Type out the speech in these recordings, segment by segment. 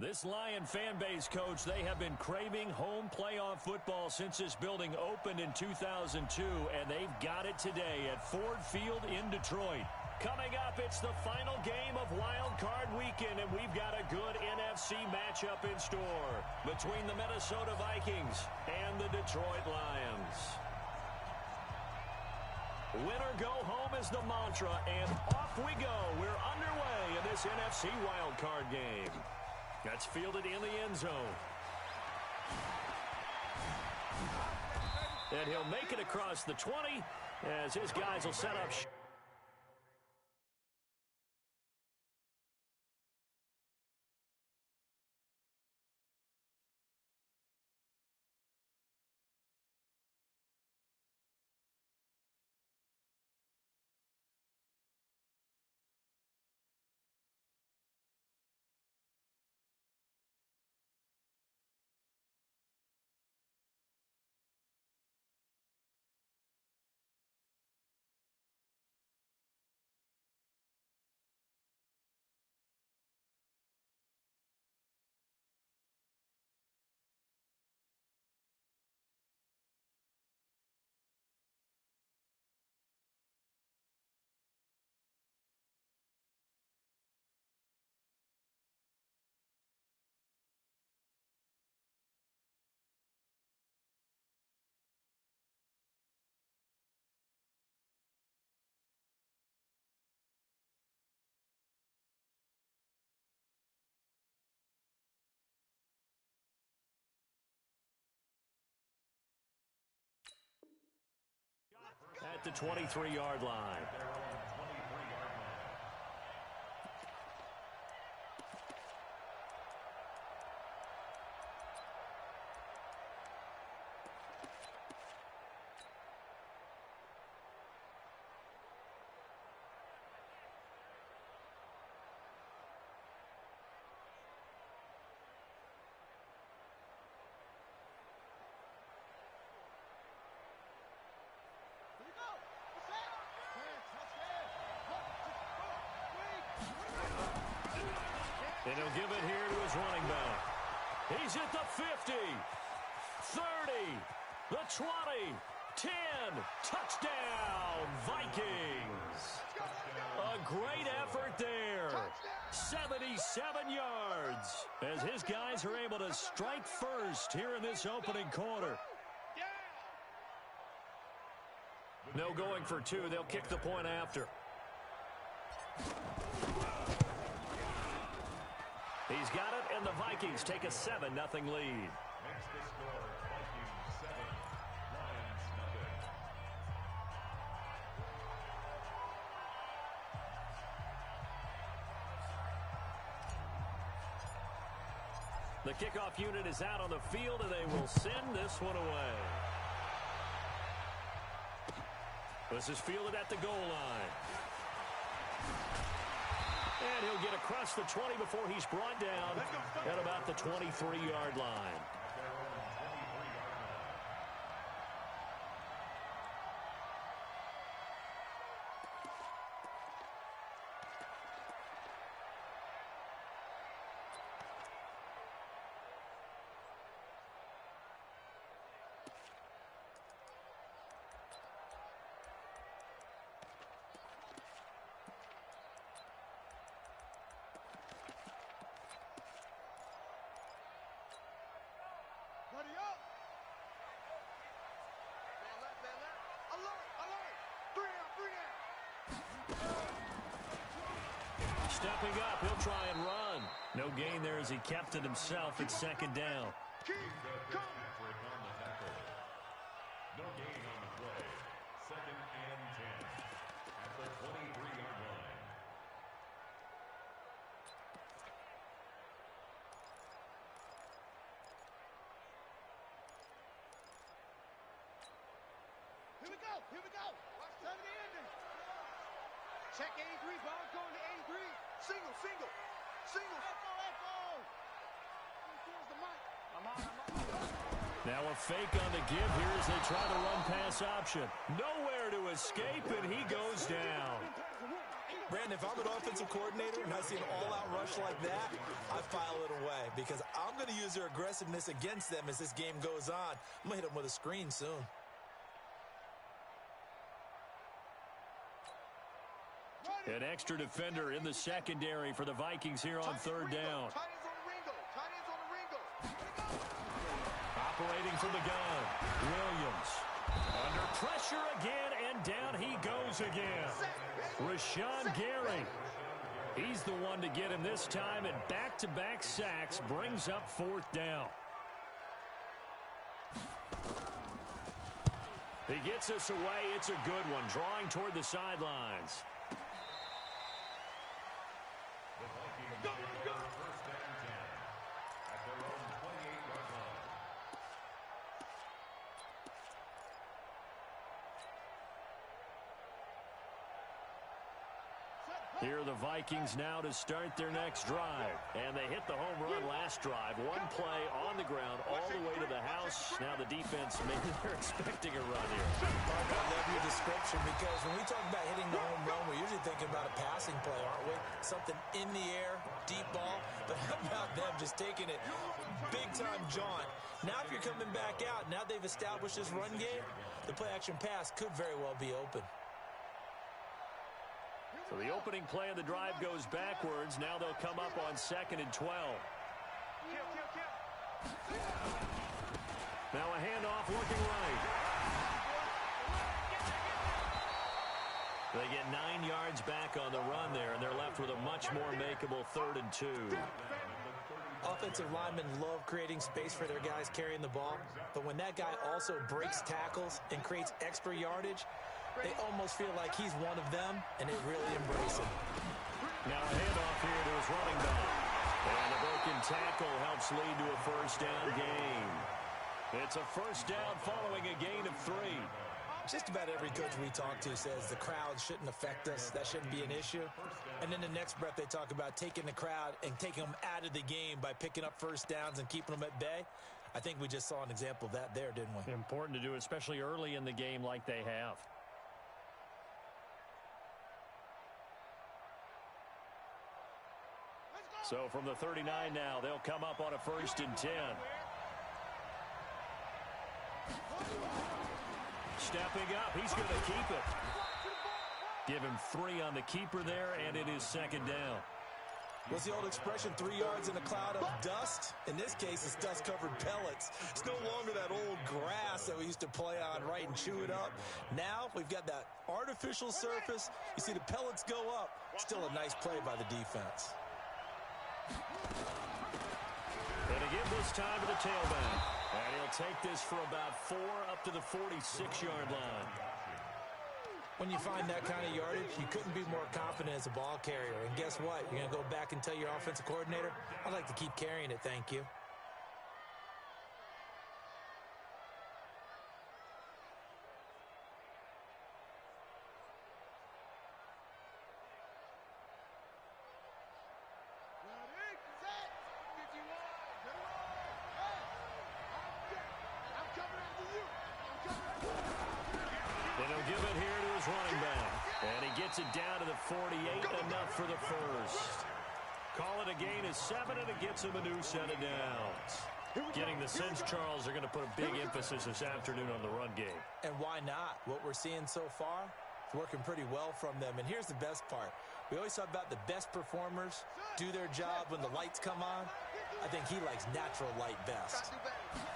This Lion fan base, Coach, they have been craving home playoff football since this building opened in 2002, and they've got it today at Ford Field in Detroit. Coming up, it's the final game of Wild Card Weekend, and we've got a good NFC matchup in store between the Minnesota Vikings and the Detroit Lions. Win or go home is the mantra, and off we go. We're underway in this NFC Wild Card game. That's fielded in the end zone. And he'll make it across the 20 as his guys will set up. At the 23-yard line. And he'll give it here to his running back. He's at the 50, 30, the 20, 10. Touchdown, Vikings. A great effort there. 77 yards as his guys are able to strike first here in this opening quarter. No going for two. They'll kick the point after. He's got it, and the Vikings take a 7-0 lead. Makes the score Vikings 7, Lions nothing. The kickoff unit is out on the field, and they will send this one away. This is fielded at the goal line. And he'll get across the 20 before he's brought down at about the 23-yard line. Stepping up, he'll try and run. No gain there as he kept it himself at second down. No gain on the play. 2nd and 10 at the 23-yard line. Here we go. Here we go. Watch time of the ending. Check 83. Ball going to 83. Single, single. Single. Echo, echo. Here's the mic. I'm on. Now a fake on the give here as they try the run-pass option. Nowhere to escape, and he goes down. Brandon, if I'm an offensive coordinator and I see an all-out rush like that, I file it away because I'm going to use their aggressiveness against them as this game goes on. I'm going to hit them with a screen soon. An extra defender in the secondary for the Vikings here on third down. Operating from the gun, Williams. Under pressure again, and down he goes again. Rashawn Gary. He's the one to get him this time, and back-to-back sacks brings up fourth down. He gets us away. It's a good one, drawing toward the sidelines. Here are the Vikings now to start their next drive. And they hit the home run last drive. One play on the ground all the way to the house. Now the defense, maybe they're expecting a run here. Mark, I love your description because when we talk about hitting the home run, we're usually thinking about a passing play, aren't we? Something in the air, deep ball. But how about them just taking it big-time jaunt? Now if you're coming back out, now they've established this run game, the play-action pass could very well be open. So the opening play of the drive goes backwards. Now they'll come up on 2nd and 12. Now a handoff looking right. They get 9 yards back on the run there, and they're left with a much more makeable 3rd and 2. Offensive linemen love creating space for their guys carrying the ball, but when that guy also breaks tackles and creates extra yardage, they almost feel like he's one of them, and they really embrace him. Now a handoff here to his running back. And a broken tackle helps lead to a first down gain. It's a first down following a gain of 3. Just about every coach we talk to says the crowd shouldn't affect us. That shouldn't be an issue. And then the next breath they talk about taking the crowd and taking them out of the game by picking up first downs and keeping them at bay. I think we just saw an example of that there, didn't we? Important to do, especially early in the game like they have. So from the 39 now, they'll come up on a 1st and 10. Stepping up, he's going to keep it. Give him 3 on the keeper there, and it is 2nd down. What's the old expression, 3 yards in a cloud of dust? In this case, it's dust-covered pellets. It's no longer that old grass that we used to play on, right, and chew it up. Now we've got that artificial surface. You see the pellets go up. Still a nice play by the defense. And again this time to the tailback. And he'll take this for about 4 up to the 46-yard line. When you find that kind of yardage, you couldn't be more confident as a ball carrier. And guess what? You're going to go back and tell your offensive coordinator, I'd like to keep carrying it, thank you. It down to the 48, enough for the first. Call it a gain of 7, and it gets him a new set of downs. Getting the sense, Charles, are going to put a big emphasis this afternoon on the run game. And why not? What we're seeing so far is working pretty well from them. And here's the best part. We always talk about the best performers do their job when the lights come on. I think he likes natural light best.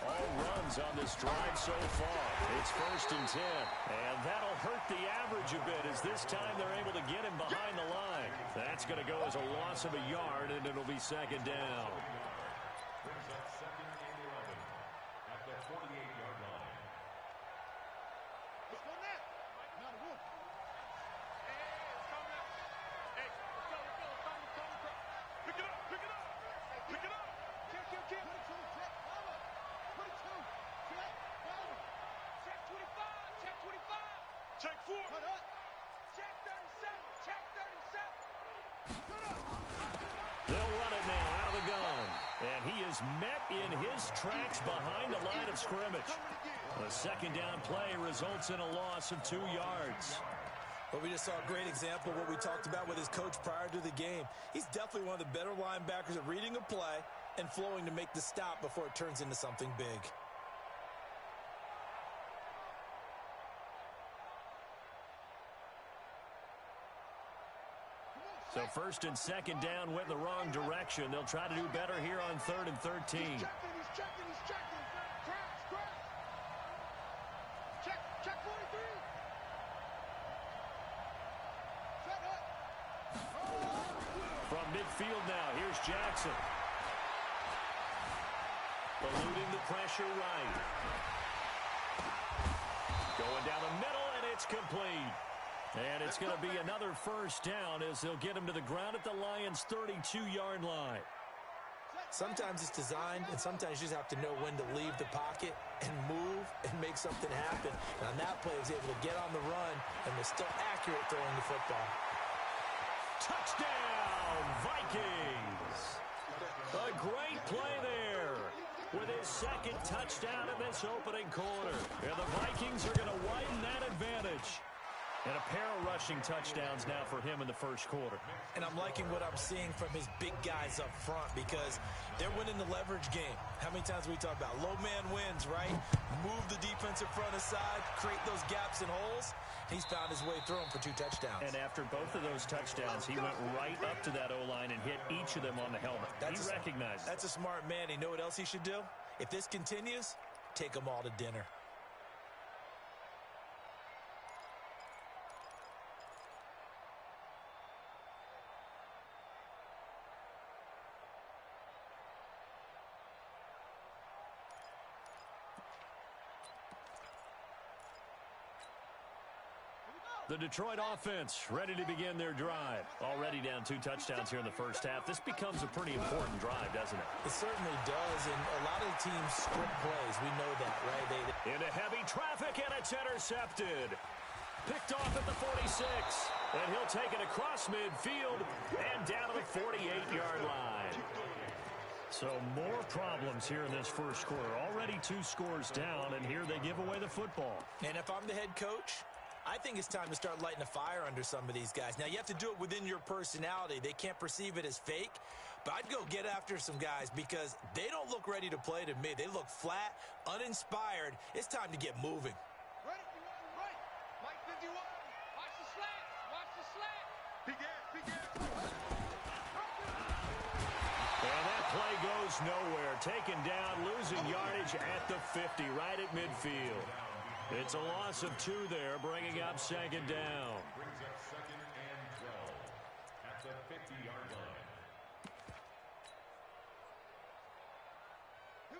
All runs on this drive so far. It's 1st and 10. And that'll hurt the average a bit as this time they're able to get him behind the line. That's going to go as a loss of a yard, and it'll be 2nd down. Brings up 2nd and 11 at the 48-yard line. Let's go now. Not a rookie. Hey, it's coming up. Hey, let's go. Pick it up. Pick it up. Pick it up. Kill. 22, check, follow. 22, check, follow. Check 25, check 25. Check 4. Cut up. Check 37, check 37. Cut up. They'll run it now out of the gun. And he is met in his tracks behind the line of scrimmage. The 2nd down play results in a loss of 2 yards. Well, we just saw a great example of what we talked about with his coach prior to the game. He's definitely one of the better linebackers at reading a play and flowing to make the stop before it turns into something big. So first and second down went the wrong direction. They'll try to do better here on 3rd and 13. He's checking. Check 43. Set up. From midfield now, here's Jackson. Eluding the pressure right. Going down the middle, and it's complete. And it's going to be another first down as they'll get him to the ground at the Lions' 32-yard line. Sometimes it's designed, and sometimes you just have to know when to leave the pocket and move and make something happen. And on that play, he was able to get on the run and was still accurate throwing the football. Touchdown, Vikings! A great play there with his second touchdown in this opening quarter. And the Vikings are going to widen that advantage. And a pair of rushing touchdowns now for him in the first quarter. And I'm liking what I'm seeing from his big guys up front because they're winning the leverage game. How many times we talk about low man wins, right? Move the defensive front aside, create those gaps and holes. He's found his way through them for 2 touchdowns. And after both of those touchdowns, he went right up to that O-line and hit each of them on the helmet. He recognized it. That's a smart man. You know what else he should do? If this continues, take them all to dinner. The Detroit offense ready to begin their drive. Already down 2 touchdowns here in the first half. This becomes a pretty important drive, doesn't it? It certainly does, and a lot of the teams script plays. We know that, right? Into heavy traffic, and it's intercepted. Picked off at the 46, and he'll take it across midfield and down to the 48-yard line. So more problems here in this first quarter. Already 2 scores down, and here they give away the football. And if I'm the head coach, I think it's time to start lighting a fire under some of these guys. Now, you have to do it within your personality. They can't perceive it as fake. But I'd go get after some guys because they don't look ready to play to me. They look flat, uninspired. It's time to get moving. Right. Mike 51. Watch the slant. Big air. And that play goes nowhere. Taken down, losing yardage at the 50, right at midfield. It's a loss of 2 there, bringing up second down. Brings up 2nd and 12 at the 50-yard line.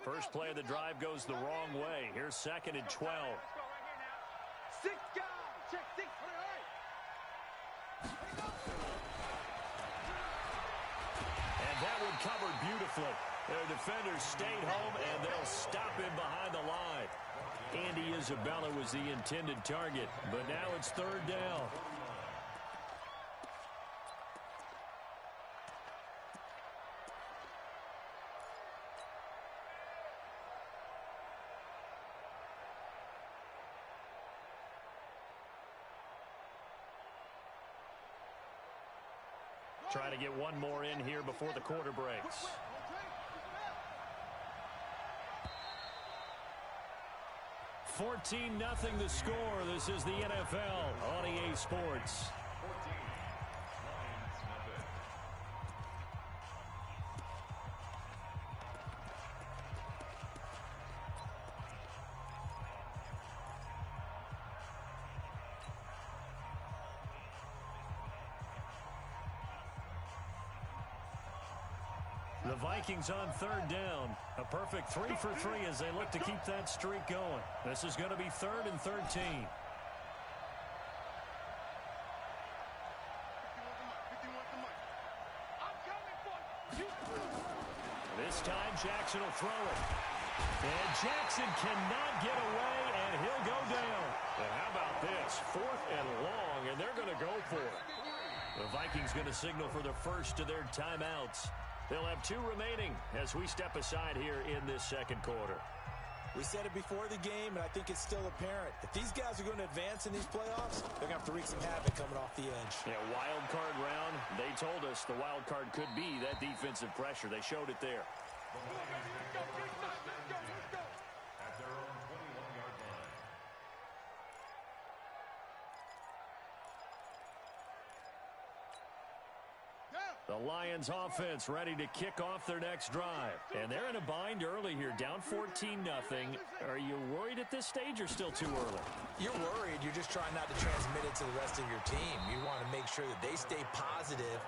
First play of the drive goes the wrong way. Here's 2nd and 12. 6 guys. Check 6. All right. And that one covered beautifully. Their defenders stayed home, and they'll stop him behind the line. Andy Isabella was the intended target, but now it's 3rd down. Try to get one more in here before the quarter breaks. 14-0 the score. This is the NFL on EA Sports. 14, Lions nothing. The Vikings on 3rd down. A perfect 3 for 3 as they look to keep that streak going. This is going to be 3rd and 13. This time Jackson will throw it. And Jackson cannot get away, and he'll go down. And how about this? 4th and long, and they're going to go for it. The Vikings going to signal for the first of their timeouts. They'll have 2 remaining as we step aside here in this second quarter. We said it before the game, and I think it's still apparent. If these guys are going to advance in these playoffs, they're going to have to wreak some havoc coming off the edge. Yeah, wild card round. They told us the wild card could be that defensive pressure. They showed it there. At their own 21-yard line. The Lions offense ready to kick off their next drive. And they're in a bind early here, down 14-0. Are you worried at this stage or still too early? You're worried. You're just trying not to transmit it to the rest of your team. You want to make sure that they stay positive.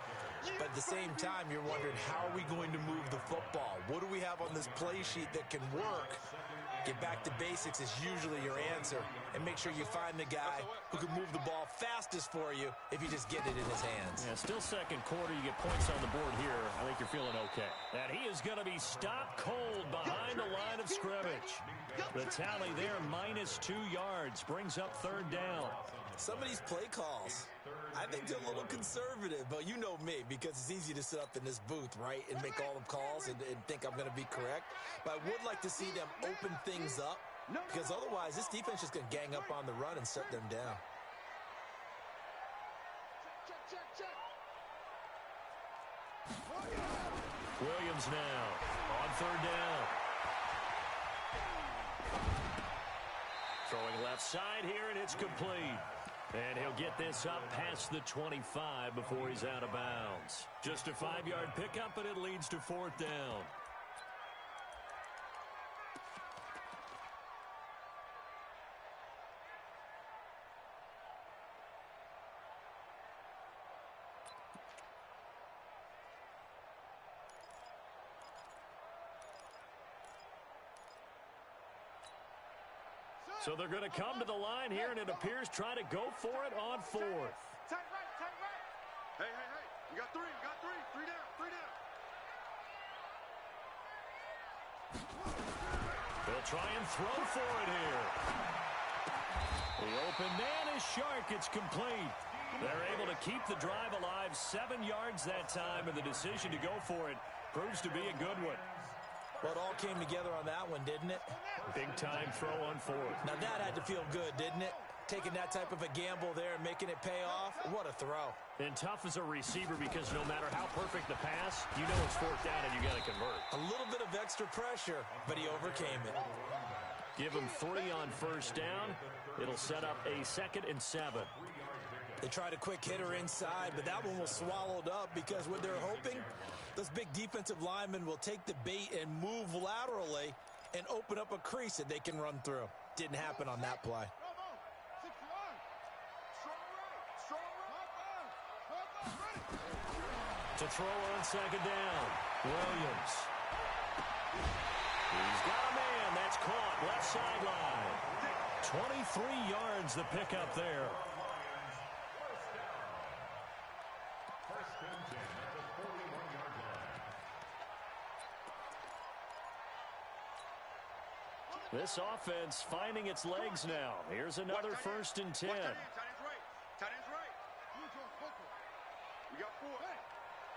But at the same time, you're wondering, how are we going to move the football? What do we have on this play sheet that can work? Get back to basics is usually your answer. And make sure you find the guy who can move the ball fastest for you if you just get it in his hands. Yeah, still second quarter. You get points on the board here. I think you're feeling okay. And he is going to be stopped cold behind the line of scrimmage. The tally there, -2 yards, brings up third down. Some of these play calls, I think they're a little conservative, but you know me, because it's easy to sit up in this booth, right, and make all the calls and think I'm going to be correct. But I would like to see them open things up, because otherwise this defense is going to gang up on the run and shut them down. Williams now on third down. Throwing left side here, and it's complete. And he'll get this up past the 25 before he's out of bounds. Just a 5-yard pickup, but it leads to fourth down. So they're going to come to the line here, and it appears try to go for it on fourth. Tight right, tight right. Hey, hey, hey. You got three, you got three. Three down, three down. They'll try and throw for it here. The open man is Shark. It's complete. They're able to keep the drive alive, 7 yards that time, and the decision to go for it proves to be a good one. Well, it all came together on that one, didn't it? Big-time throw on fourth. Now, that had to feel good, didn't it? Taking that type of a gamble there and making it pay off. What a throw. And tough as a receiver because no matter how perfect the pass, you know it's fourth down and you got to convert. A little bit of extra pressure, but he overcame it. Give him 3 on first down. It'll set up a 2nd and 7. They tried a quick hitter inside, but that one was swallowed up because what they're hoping, those big defensive linemen will take the bait and move laterally and open up a crease that they can run through. Didn't happen on that play. To throw on 2nd down, Williams. He's got a man. That's caught. Left sideline. 23 yards the pickup there. First and 10 at the 41-yard line. This offense finding its legs now. Here's another 1st and 10. Tight ends right. Tight ends right. We got 4. Hey,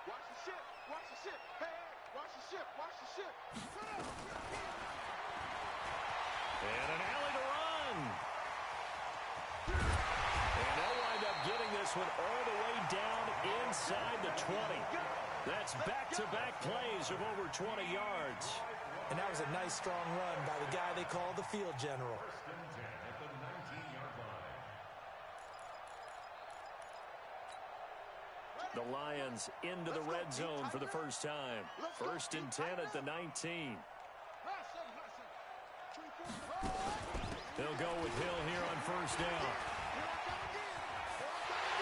watch the ship. Watch the ship. Hey, hey, watch the ship. Watch the ship. And an alley to run. And they'll wind up getting this one all the way down inside the 20. That's back-to-back plays of over 20 yards. And that was a nice, strong run by the guy they call the field general. First and 10 at the 19-yard line. The Lions into the red zone for the first time. 1st and 10 at the 19. They'll go with Hill here on first down.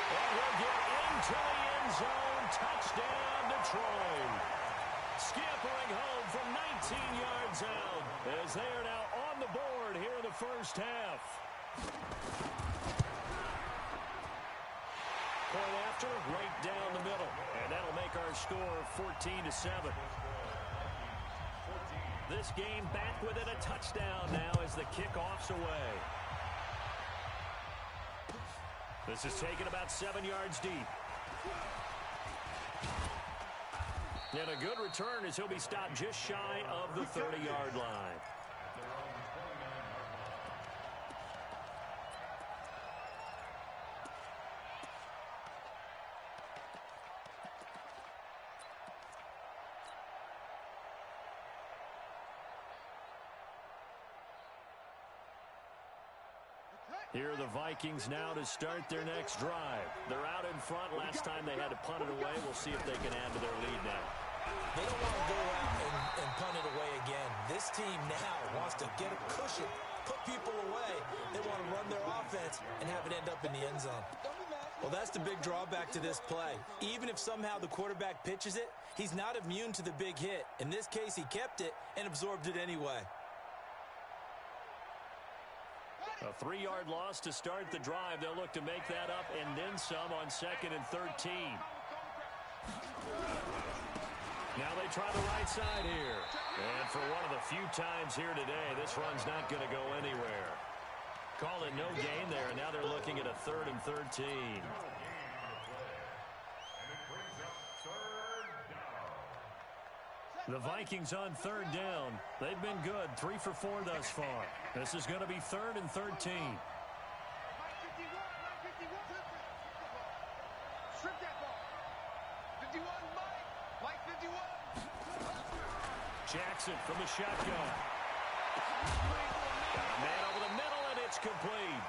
And he'll get into the end zone. Touchdown, Detroit. Scampering home from 19 yards out as they are now on the board here in the first half. Point after, right down the middle. And that'll make our score 14-7. This game back within a touchdown now as the kickoff's away. This is taken about 7 yards deep. And a good return as he'll be stopped just shy of the 30-yard line. At their own Here are the Vikings now to start their next drive. They're out in front. Last time they had to punt it away. We'll see if they can add to their lead now. They don't want to go out and punt it away again. This team now wants to get a cushion, put people away. They want to run their offense and have it end up in the end zone. Well, that's the big drawback to this play. Even if somehow the quarterback pitches it, he's not immune to the big hit. In this case, he kept it and absorbed it anyway. A 3-yard loss to start the drive. They'll look to make that up and then some on 2nd and 13. Now they try the right side here. And for one of the few times here today, this run's not going to go anywhere. Call it no gain there, and now they're looking at a 3rd and 13. The Vikings on 3rd down. They've been good, 3 for 4 thus far. This is going to be 3rd and 13. Strip that ball. 51, Mike 51. Jackson from the shotgun. Got a man over the middle, and it's complete.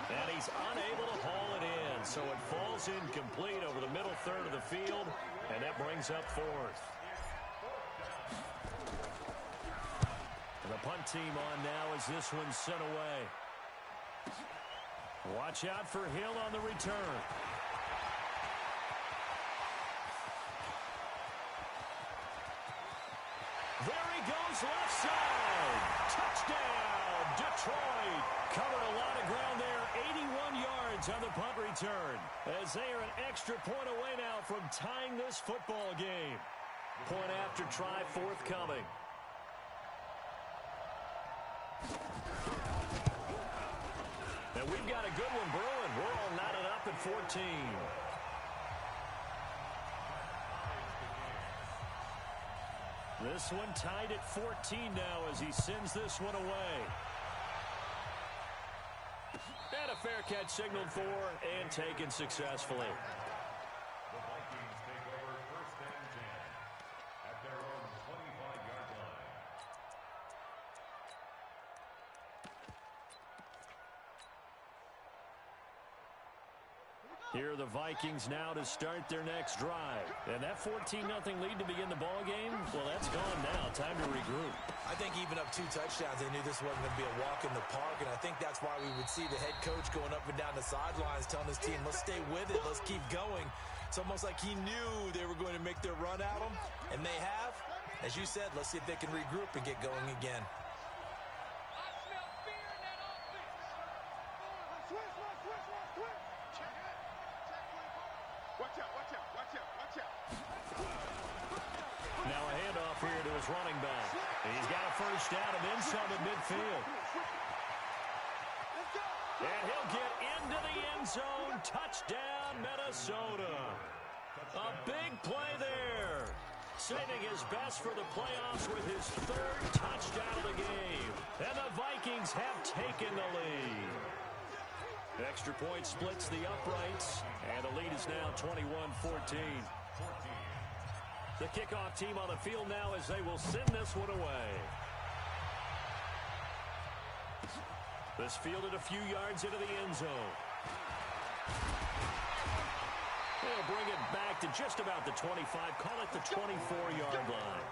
And he's unable to haul it in, so it falls incomplete over the middle third of the field, and that brings up 4th. The punt team on now as this one's sent away. Watch out for Hill on the return. There he goes, left side. Touchdown, Detroit. Covered a lot of ground there, 81 yards on the punt return. As they are an extra point away now from tying this football game. Point after try forthcoming. And we've got a good one brewing. We're all knotted up at 14. This one tied at 14 now as he sends this one away. And a fair catch signaled for and taken successfully. The Vikings take over 1st and 10 at their own 25-yard line. Here are the Vikings now to start their next drive. And that 14-0 lead to begin the ball game, well, that's gone now. Time to regroup. I think even up 2 touchdowns, they knew this wasn't going to be a walk in the park, and I think that's why we would see the head coach going up and down the sidelines telling his team, let's stay with it, let's keep going. It's almost like he knew they were going to make their run at him, and they have. As you said, let's see if they can regroup and get going again. Now a handoff here to his running back. He's got a first down and then some at midfield. And he'll get into the end zone. Touchdown, Minnesota. A big play there. Saving his best for the playoffs with his 3rd touchdown of the game. And the Vikings have taken the lead. Extra point splits the uprights, and the lead is now 21-14. The kickoff team on the field now as they will send this one away. This fielded a few yards into the end zone. They'll bring it back to just about the 25, call it the 24-yard line.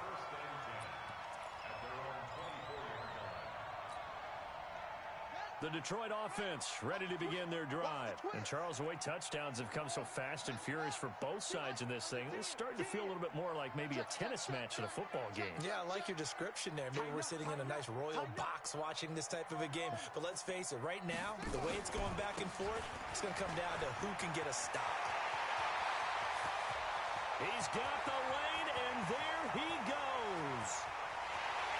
The Detroit offense ready to begin their drive. And Charles, the way touchdowns have come so fast and furious for both sides in this thing, it's starting to feel a little bit more like maybe a tennis match than a football game. Yeah, I like your description there. Maybe we're sitting in a nice royal box watching this type of a game. But let's face it, right now, the way it's going back and forth, it's going to come down to who can get a stop. He's got the lane, and there he goes.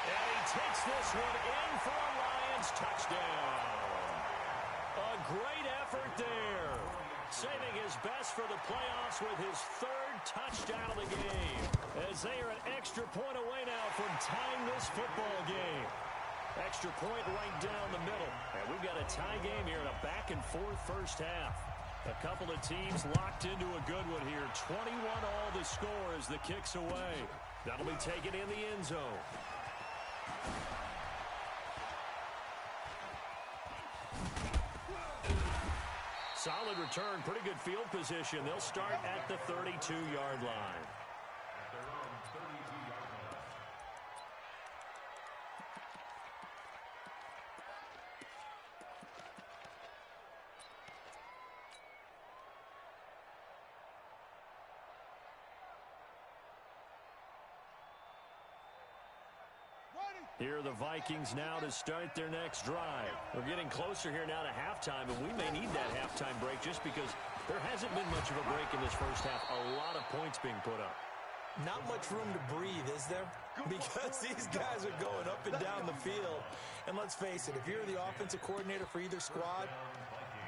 And he takes this one in for a Lions touchdown. A great effort there. Saving his best for the playoffs with his 3rd touchdown of the game. As they are an extra point away now from tying this football game. Extra point right down the middle. And we've got a tie game here in a back-and-forth first half. A couple of teams locked into a good one here. 21 all the score as the kick's away. That'll be taken in the end zone. solid return, pretty good field position. They'll start at the 32-yard line. At their own 32-yard line. Here are the Vikings now to start their next drive. We're getting closer here now to halftime, and we may need that halftime break just because there hasn't been much of a break in this first half. A lot of points being put up. Not much room to breathe, is there? Because these guys are going up and down the field. And let's face it, if you're the offensive coordinator for either squad,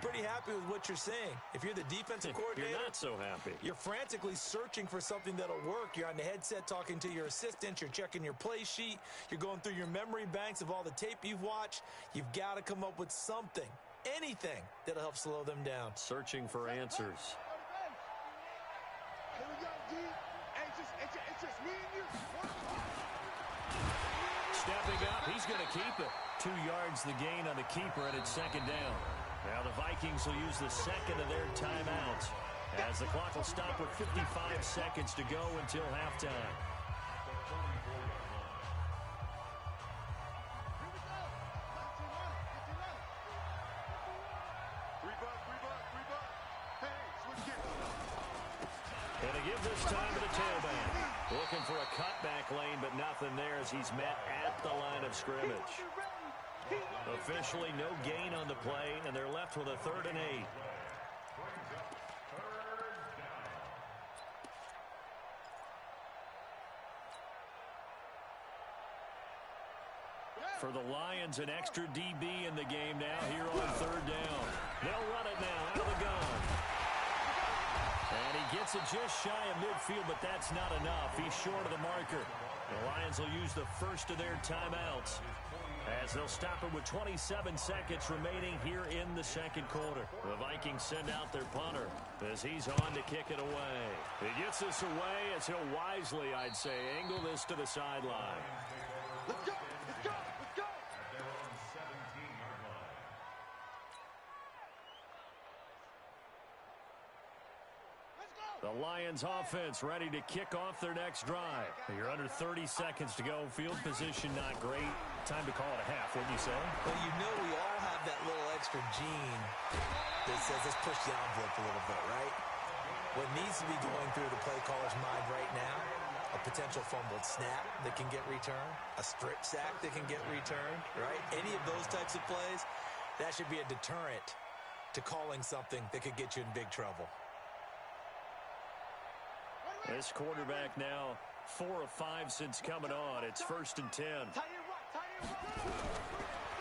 pretty happy with what you're seeing. If you're the defensive coordinator, you're not so happy. You're frantically searching for something that'll work. You're on the headset talking to your assistant. You're checking your play sheet. You're going through your memory banks of all the tape you've watched. You've got to come up with something, anything that'll help slow them down. Searching for answers. Here we go, D. It's just me and you. Stepping up, he's going to keep it. 2 yards the gain on the keeper, and it's second down. Now the Vikings will use the second of their timeouts as the clock will stop with 55 seconds to go until halftime. And to give this time to the tailback. Looking for a cutback lane, but nothing there as he's met at the line of scrimmage. Officially no gain on the play, and they're left with a 3rd and 8. For the Lions, an extra DB in the game now here on 3rd down. They'll run it now out of the gun. And he gets it just shy of midfield, but that's not enough. He's short of the marker. The Lions will use the first of their timeouts as they'll stop it with 27 seconds remaining here in the second quarter. The Vikings send out their punter as he's on to kick it away. He gets this away as he'll wisely, I'd say, angle this to the sideline. Let's go! Let's go! Let's go! At their own 17-yard line. The Lions offense ready to kick off their next drive. You're under 30 seconds to go. Field position not great. Time to call it a half, wouldn't you say? Well, you know we all have that little extra gene that says let's push the envelope a little bit, right? What needs to be going through the play caller's mind right now, a potential fumbled snap that can get returned, a strip sack that can get returned, right? Any of those types of plays, that should be a deterrent to calling something that could get you in big trouble. This quarterback now 4 of 5 since coming on. It's 1st and 10.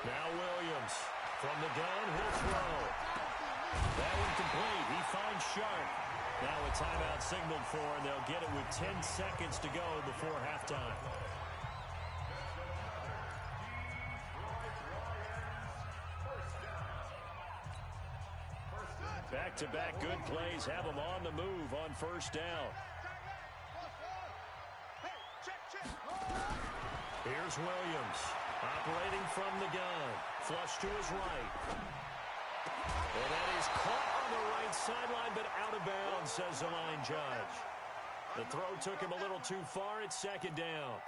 Now Williams from the gun, he'll throw. That one complete. He finds Sharp. Now a timeout signaled for, and they'll get it with 10 seconds to go before halftime. Back-to-back good plays have them on the move on 1st down. Here's Williams, operating from the gun. Flush to his right. And that is caught on the right sideline, but out of bounds, says the line judge. The throw took him a little too far. It's 2nd down.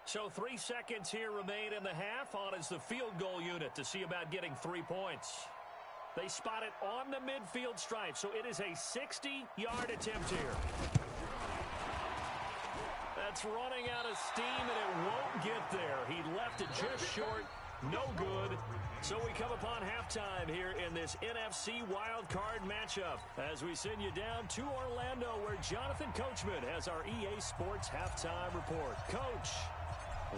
So 3 seconds here remain in the half. On is the field goal unit to see about getting 3 points. They spot it on the midfield stripe, so it is a 60-yard attempt here. That's running out of steam, and it won't get there. He left it just short. No good. So we come upon halftime here in this NFC wildcard matchup as we send you down to Orlando, where Jonathan Coachman has our EA Sports halftime report. Coach,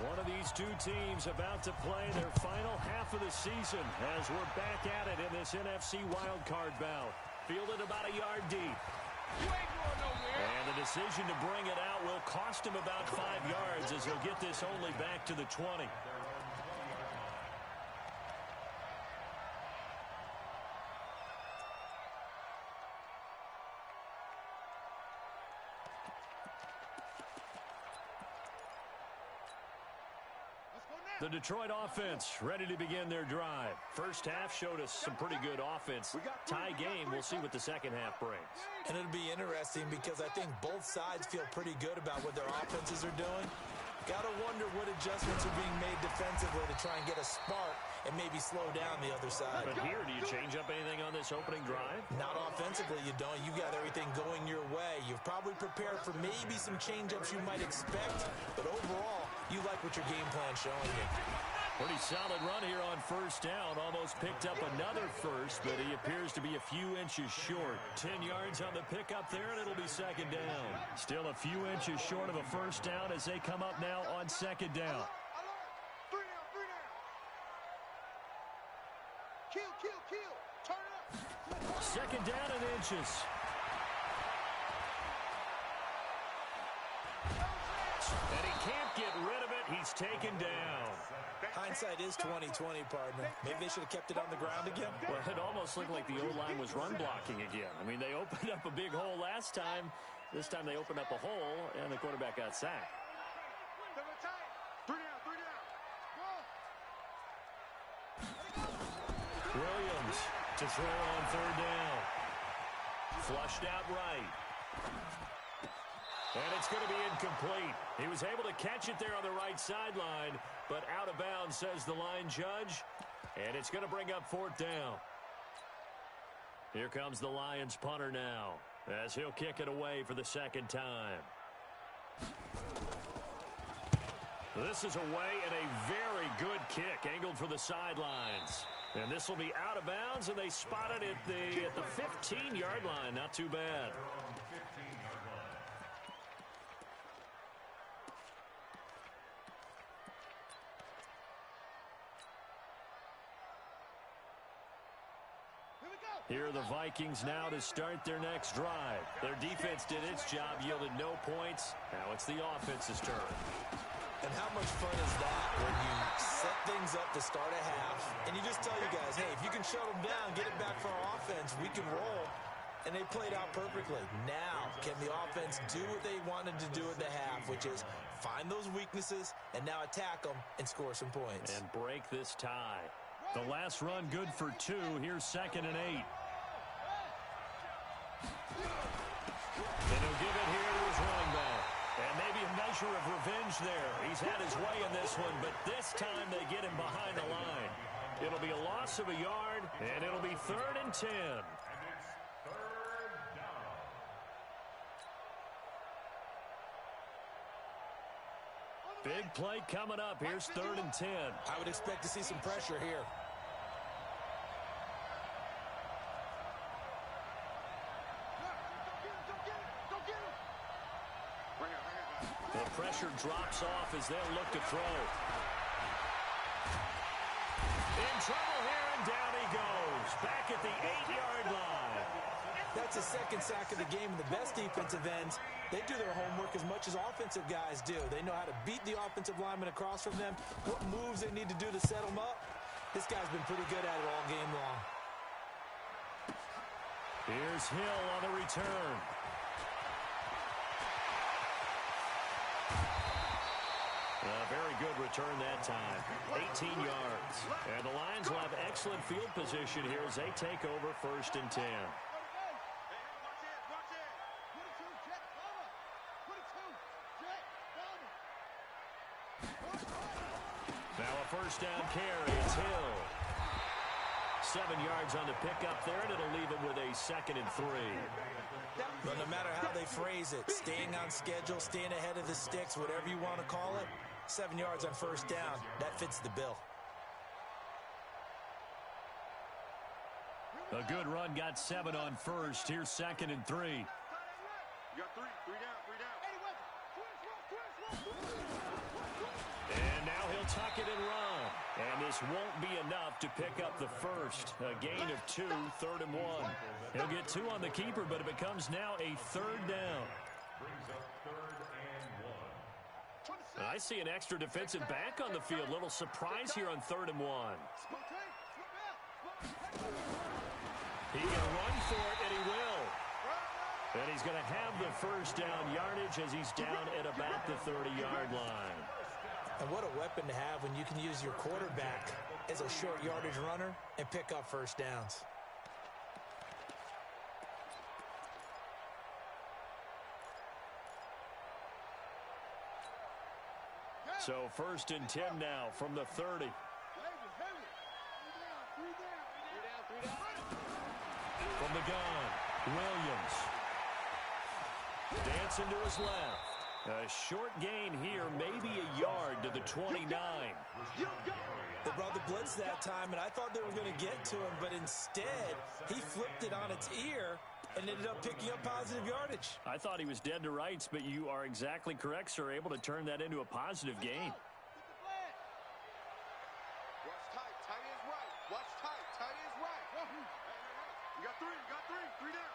one of these two teams about to play their final half of the season as we're back at it in this NFC wildcard bout. Fielded about a yard deep. And the decision to bring it out will cost him about 5 yards as he'll get this only back to the 20. The Detroit offense ready to begin their drive. First half showed us some pretty good offense. Tie game, we'll see what the second half brings. And it'll be interesting because I think both sides feel pretty good about what their offenses are doing. Got to wonder what adjustments are being made defensively to try and get a spark and maybe slow down the other side. But here, do you change up anything on this opening drive? Not offensively, you don't. You got everything going your way. You've probably prepared for maybe some change-ups you might expect, but overall, you like what your game plan's showing you. Pretty solid run here on first down. Almost picked up another first, but he appears to be a few inches short. 10 yards on the pickup there, and it'll be second down. Still a few inches short of a first down as they come up now on second down. Kill. Turn up. Second down and inches. And he can't get rid of it. He's taken down. Hindsight is 20/20, partner. Maybe they should have kept it on the ground again. Well, it almost looked like the O-line was run blocking again. I mean, they opened up a big hole last time. This time they opened up a hole, and the quarterback got sacked. Williams to throw on third down. Flushed out right. And it's going to be incomplete. He was able to catch it there on the right sideline, but out of bounds, says the line judge. And it's going to bring up fourth down. Here comes the Lions punter now, as he'll kick it away for the second time. This is away and a very good kick, angled for the sidelines. And this will be out of bounds, and they spot it at the 15-yard line. Not too bad. Here are the Vikings now to start their next drive. Their defense did its job, yielded no points. Now it's the offense's turn. And how much fun is that when you set things up to start a half, and you just tell you guys, hey, if you can shut them down, get it back for our offense, we can roll. And they played out perfectly. Now, can the offense do what they wanted to do at the half, which is find those weaknesses and now attack them and score some points. And break this tie. The last run good for 2. Here's 2nd and 8. And he'll give it here to his running back. And maybe a measure of revenge there. He's had his way in this one, but this time they get him behind the line. It'll be a loss of a yard, and it'll be 3rd and 10. Big play coming up. Here's 3rd and 10. I would expect to see some pressure here. The pressure drops off as they'll look to throw. In trouble here, and down he goes. Back at the 8-yard line. That's the second sack of the game. The best defensive ends, they do their homework as much as offensive guys do. They know how to beat the offensive lineman across from them, what moves they need to do to set them up. This guy's been pretty good at it all game long. Here's Hill on the return. A very good return that time. 18 yards. And the Lions will have excellent field position here as they take over 1st and 10. Now a first down carry. It's Hill. 7 yards on the pickup there, and it'll leave him with a 2nd and 3. But no matter how they phrase it, staying on schedule, staying ahead of the sticks, whatever you want to call it, 7 yards on first down, that fits the bill. A good run, got 7 on first. Here's 2nd and 3. You got 3 down. And now he'll tuck it and run. And this won't be enough to pick up the first. A gain of 2, 3rd and 1. He'll get 2 on the keeper, but it becomes now a 3rd down. Brings up 3rd and 1. And I see an extra defensive back on the field. Little surprise here on 3rd and 1. He can run for it, and he will. And he's going to have the first down yardage as he's down at about the 30-yard line. And what a weapon to have when you can use your quarterback as a short yardage runner and pick up first downs. So 1st and 10 now from the 30. From the gun, Williams. Dancing to his left. A short gain here, maybe a yard to the 29. They brought the blitz that time, and I thought they were going to get to him, but instead, he flipped it on its ear and ended up picking up positive yardage. I thought he was dead to rights, but you are exactly correct, sir, able to turn that into a positive gain. Watch tight, tight is right. Watch tight, tight is right. You got three down.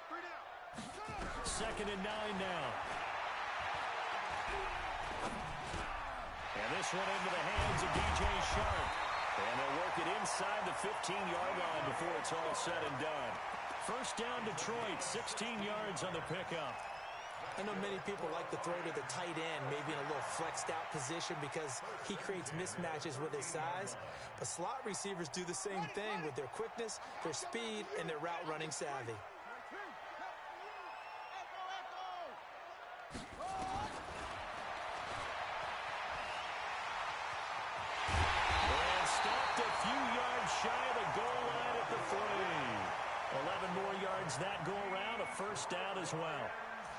2nd and 9 now. And this one into the hands of DJ Sharp. And they'll work it inside the 15-yard line before it's all said and done. 1st down Detroit, 16 yards on the pickup. I know many people like to throw to the tight end, maybe in a little flexed out position because he creates mismatches with his size. But slot receivers do the same thing with their quickness, their speed, and their route running savvy. Stopped a few yards shy of the goal line at the 3. 11 more yards that go around, a 1st down as well.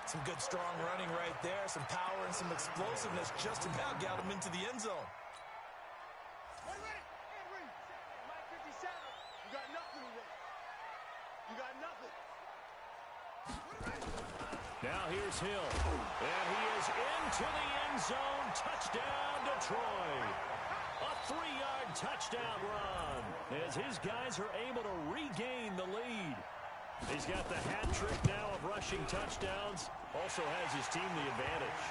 Some good strong running right there, some power and some explosiveness just about got him into the end zone. Mike 57, you got nothing today. You got nothing. Now here's Hill, and he is into the end zone. Touchdown, Detroit. A 3-yard touchdown run as his guys are able to regain the lead. He's got the hat trick now of rushing touchdowns. Also has his team the advantage.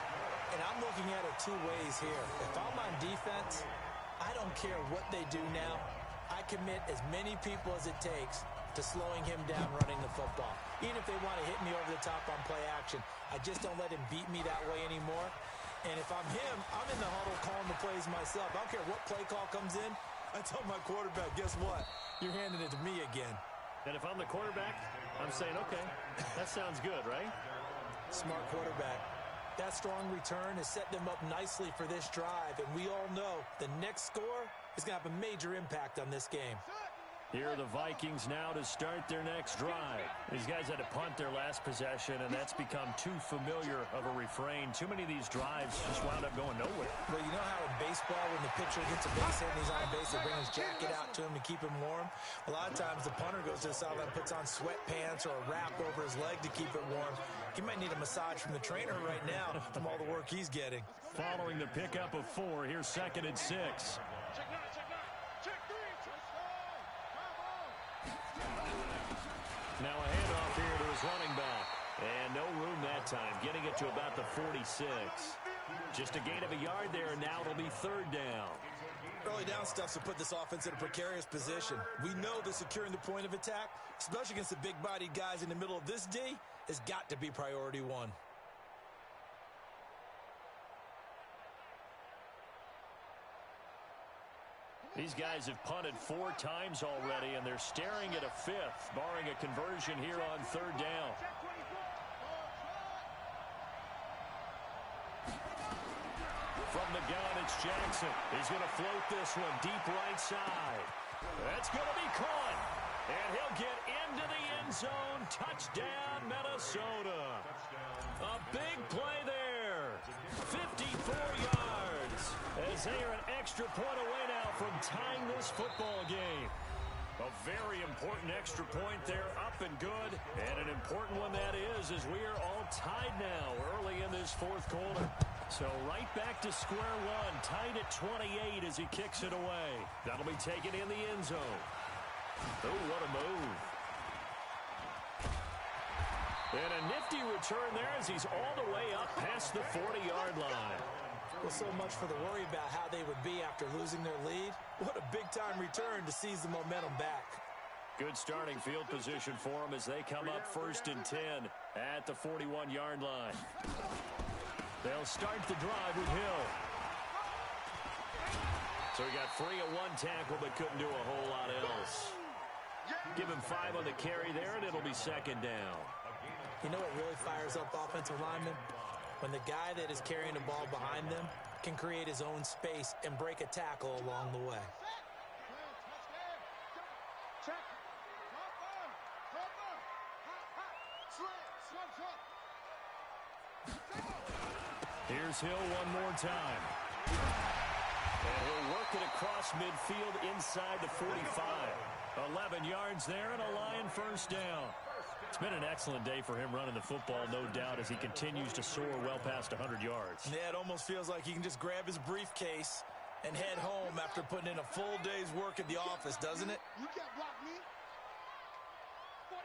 And I'm looking at it two ways here. If I'm on defense, I don't care what they do now. I commit as many people as it takes to slowing him down running the football. Even if they want to hit me over the top on play action, I just don't let him beat me that way anymore. And if I'm him, I'm in the huddle calling the plays myself. I don't care what play call comes in. I tell my quarterback, guess what? You're handing it to me again. And if I'm the quarterback, I'm saying, okay, that sounds good, right? Smart quarterback. That strong return has set them up nicely for this drive, and we all know the next score is going to have a major impact on this game. Here are the Vikings now to start their next drive. These guys had to punt their last possession, and that's become too familiar of a refrain. Too many of these drives just wound up going nowhere. Well, you know how in baseball, when the pitcher gets a base hit and he's on base, they bring his jacket out to him to keep him warm? A lot of times the punter goes to the sideline, puts on sweatpants or a wrap over his leg to keep it warm. He might need a massage from the trainer right now from all the work he's getting. Following the pickup of 4, here's 2nd and 6. Check 9, check 3. Now a handoff here to his running back. And no room that time, getting it to about the 46. Just a gain of a yard there, and now it'll be 3rd down. Early down stuff to put this offense in a precarious position. We know that securing the point of attack, especially against the big-bodied guys in the middle of this D, has got to be priority 1. These guys have punted 4 times already, and they're staring at a 5th, barring a conversion here on 3rd down. From the gun, it's Jackson. He's going to float this one deep right side. That's going to be caught, and he'll get into the end zone. Touchdown, Minnesota. A big play there. 54 yards as they are an extra point away now from tying this football game. A very important extra point there, up and good. And an important one that is, as we are all tied now early in this 4th quarter. So right back to square one, tied at 28 as he kicks it away. That'll be taken in the end zone. Oh, what a move. And a nifty return there as he's all the way up past the 40-yard line. Well, so much for the worry about how they would be after losing their lead. What a big-time return to seize the momentum back. Good starting field position for them as they come up 1st and 10 at the 41-yard line. They'll start the drive with Hill. So he got free of one tackle but couldn't do a whole lot else. Give him 5 on the carry there, and it'll be second down. You know what really fires up offensive linemen? When the guy that is carrying the ball behind them can create his own space and break a tackle along the way. Here's Hill one more time. And he'll work it across midfield inside the 45. 11 yards there and a Lion first down. It's been an excellent day for him running the football, no doubt, as he continues to soar well past 100 yards. Yeah, it almost feels like he can just grab his briefcase and head home after putting in a full day's work at the office, doesn't it? You can't block me. 49,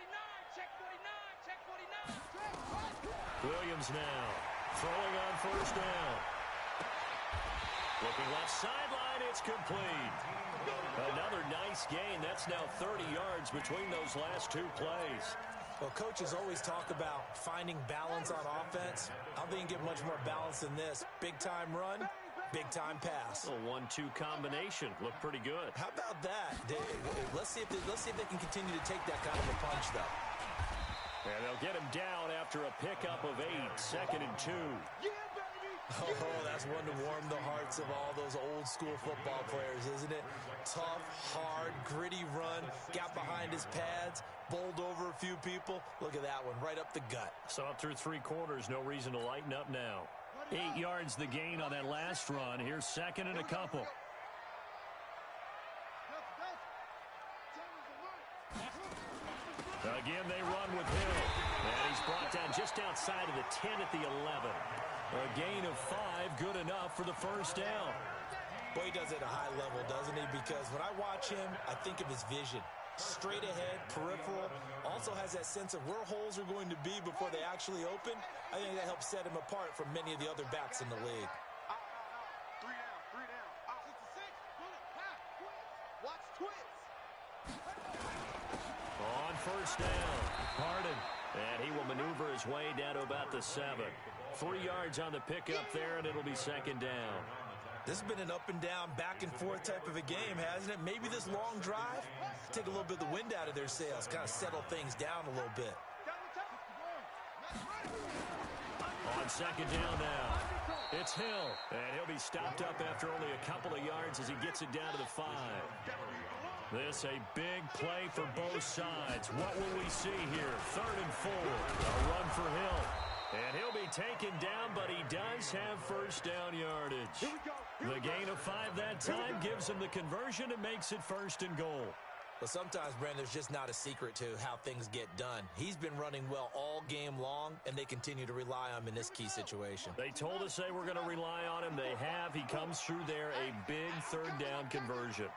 check 49, check 49. Williams now throwing on first down. Looking left sideline, it's complete. Another nice gain. That's now 30 yards between those last 2 plays. Well, coaches always talk about finding balance on offense. I don't think you can get much more balance than this. Big-time run, big-time pass. A 1-2 combination. Looked pretty good. How about that? Let's see if they can continue to take that kind of a punch, though. And they'll get him down after a pickup of 8, second and 2. Oh, that's one to warm the hearts of all those old-school football players, isn't it? Tough, hard, gritty run, got behind his pads, bowled over a few people. Look at that one, right up the gut. So up through 3 quarters, no reason to lighten up now. 8 yards the gain on that last run. Here's second and a couple. Again, they run with Hill. And he's brought down just outside of the 10 at the 11. A gain of 5, good enough for the first down. Boy, he does it at a high level, doesn't he? Because when I watch him, I think of his vision. Straight ahead, peripheral. Also has that sense of where holes are going to be before they actually open. I think that helps set him apart from many of the other backs in the league. 3 down. 66, watch twits. On first down, Harden. And he will maneuver his way down to about the 7. 3 yards on the pickup there, and it'll be second down. This has been an up-and-down, back-and-forth type of a game, hasn't it? Maybe this long drive, take a little bit of the wind out of their sails, kind of settle things down a little bit. On second down now, it's Hill. And he'll be stopped up after only a couple of yards as he gets it down to the 5. This a big play for both sides. What will we see here? 3rd and 4. A run for Hill. And he'll be taken down, but he does have first down yardage. The gain of 5 that time gives him the conversion and makes it 1st and goal. But sometimes, Brandon, there's just not a secret to how things get done. He's been running well all game long, and they continue to rely on him in this key situation. They told us they were going to rely on him. They have. He comes through there, a big 3rd down conversion.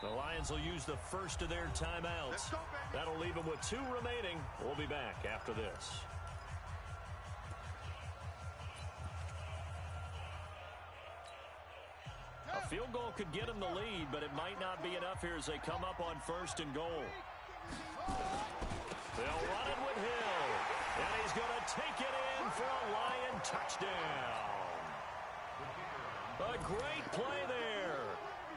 The Lions will use the first of their timeouts. That'll leave them with 2 remaining. We'll be back after this. A field goal could get them the lead, but it might not be enough here as they come up on 1st and goal. They'll run it with Hill. And he's going to take it in for a Lion touchdown. A great play there.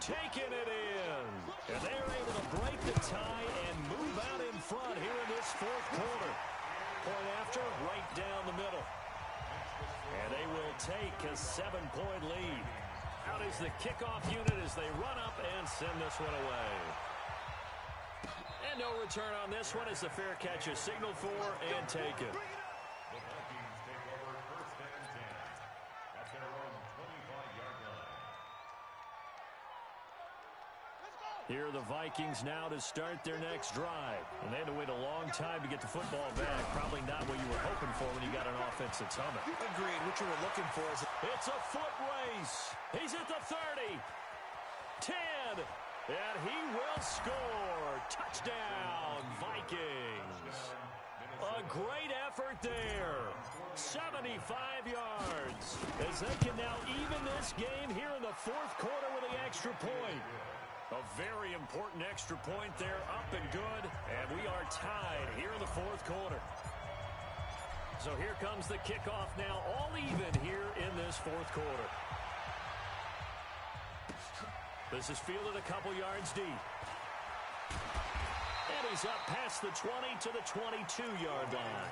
Taking it in. And they're able to break the tie and move out in front here in this 4th quarter. Point after, right down the middle. And they will take a 7-point lead. Out is the kickoff unit as they run up and send this one away. And no return on this one as the fair catch is signaled for and taken. The Vikings take over 1st and 10 at their own 25-yard line. Here are the Vikings now to start their next drive. And they had to wait a long time to get the football back. Probably not what you were hoping for when you got an offense that's humming. Agreed. What you were looking for is... It's a foot race. He's at the 30. 10. And he will score. Touchdown, Vikings. A great effort there. 75 yards. As they can now even this game here in the 4th quarter with the extra point. A very important extra point there, up and good. And we are tied here in the 4th quarter. So here comes the kickoff now, all even here in this 4th quarter. This is fielded a couple yards deep. And he's up past the 20 to the 22-yard line.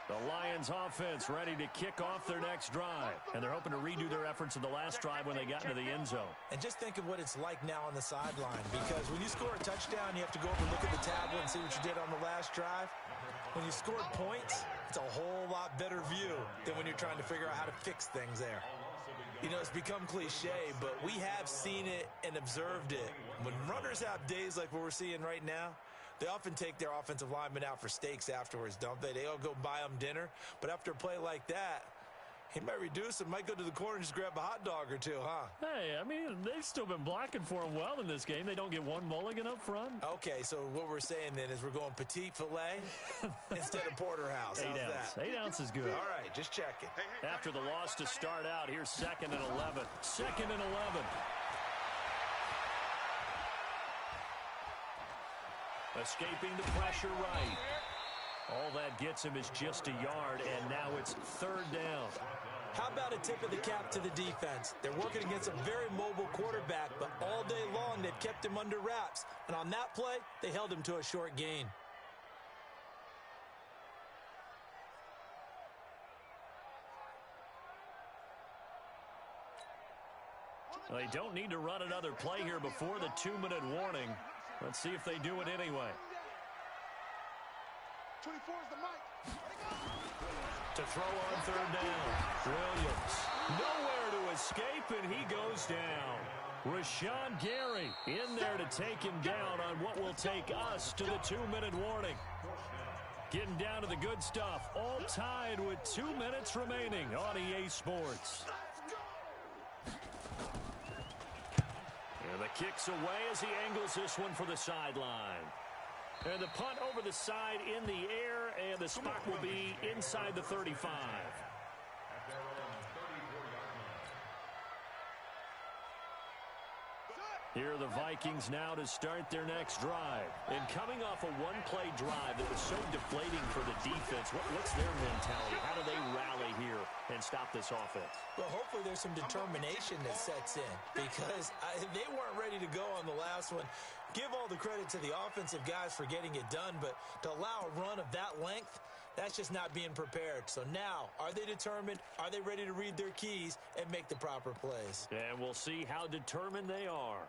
The Lions offense ready to kick off their next drive. And they're hoping to redo their efforts in the last drive when they got into the end zone. And just think of what it's like now on the sideline, because when you score a touchdown, you have to go over and look at the tablet and see what you did on the last drive. When you scored points, it's a whole lot better view than when you're trying to figure out how to fix things there. You know, it's become cliche, but we have seen it and observed it. When runners have days like what we're seeing right now, they often take their offensive linemen out for steaks afterwards, don't they? They all go buy them dinner. But after a play like that, he might reduce it, might go to the corner and just grab a hot dog or two, huh? Hey, I mean, they've still been blocking for him well in this game. They don't get one mulligan up front. Okay, so what we're saying then is we're going petite filet instead of porterhouse. How's that? 8 ounce is good. All right, just checking. After the loss to start out, here's 2nd and 11. 2nd and 11. Escaping the pressure right. All that gets him is just a yard, and now it's 3rd down. How about a tip of the cap to the defense? They're working against a very mobile quarterback, but all day long they've kept him under wraps. And on that play, they held him to a short gain. Well, they don't need to run another play here before the 2-minute warning. Let's see if they do it anyway. 24 is the mic. To throw on 3rd down. Williams. Nowhere to escape, and he goes down. Rashawn Gary in there to take him down on what will take us to the 2-minute warning. Getting down to the good stuff. All tied with 2 minutes remaining on EA Sports. And the kick's away as he angles this one for the sideline. And the punt over the side in the air, and the spot will be inside the 35. Here are the Vikings now to start their next drive. And coming off a one-play drive that was so deflating for the defense, what's their mentality? How do they rally here and stop this offense? Well, hopefully there's some determination that sets in, because they weren't ready to go on the last one. Give all the credit to the offensive guys for getting it done, but to allow a run of that length, that's just not being prepared. So now, are they determined? Are they ready to read their keys and make the proper plays? And we'll see how determined they are.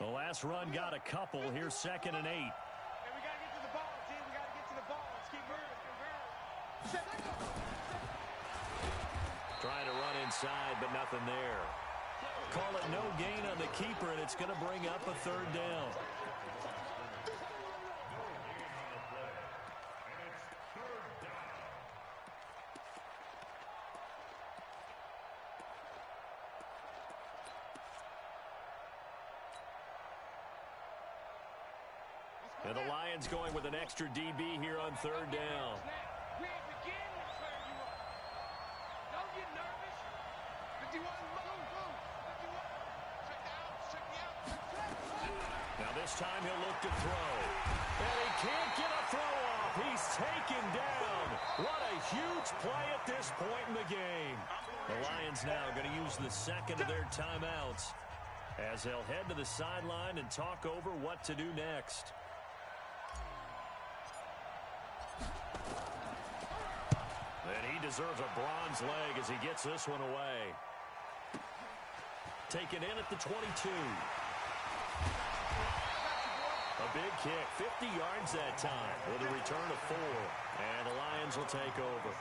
The last run got a couple. Here's 2nd and 8. Hey, we got to get to the ball, team. We got to get to the ball. Let's keep moving. Trying to run inside, but nothing there. Call it no gain on the keeper, and it's going to bring up a 3rd down. And the Lions going with an extra DB here on 3rd down. We ain't beginning to clear you up. Don't get nervous. 51, move. 51. Check me out. Now this time he'll look to throw. And he can't get a throw off. He's taken down. What a huge play at this point in the game. The Lions now going to use the 2nd of their timeouts as they'll head to the sideline and talk over what to do next. And he deserves a bronze leg as he gets this one away. Taken in at the 22. A big kick, 50 yards that time with a return of 4. And the Lions will take over.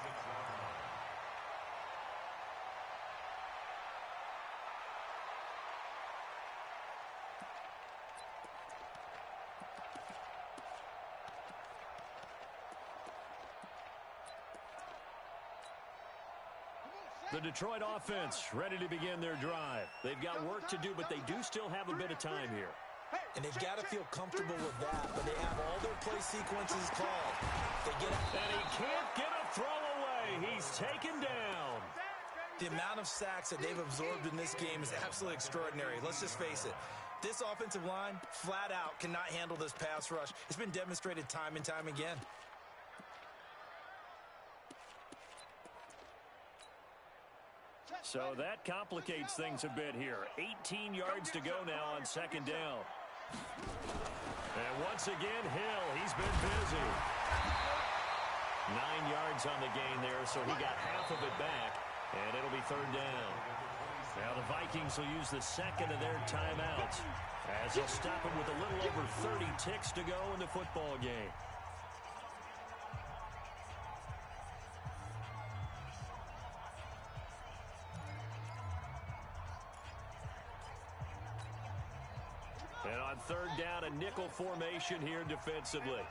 The Detroit offense ready to begin their drive. They've got work to do, but they do still have a bit of time here. And they've got to feel comfortable with that, but they have all their play sequences called. They get and he can't get a he's taken down. The amount of sacks that they've absorbed in this game is absolutely extraordinary. Let's just face it. This offensive line, flat out, cannot handle this pass rush. It's been demonstrated time and time again. So that complicates things a bit here. 18 yards to go now on second down. And once again, Hill, he's been busy. 9 yards on the gain there, so he got half of it back, and it'll be third down. Now the Vikings will use the second of their timeouts as they'll stop it with a little over 30 ticks to go in the football game. And on third down, a nickel formation here defensively.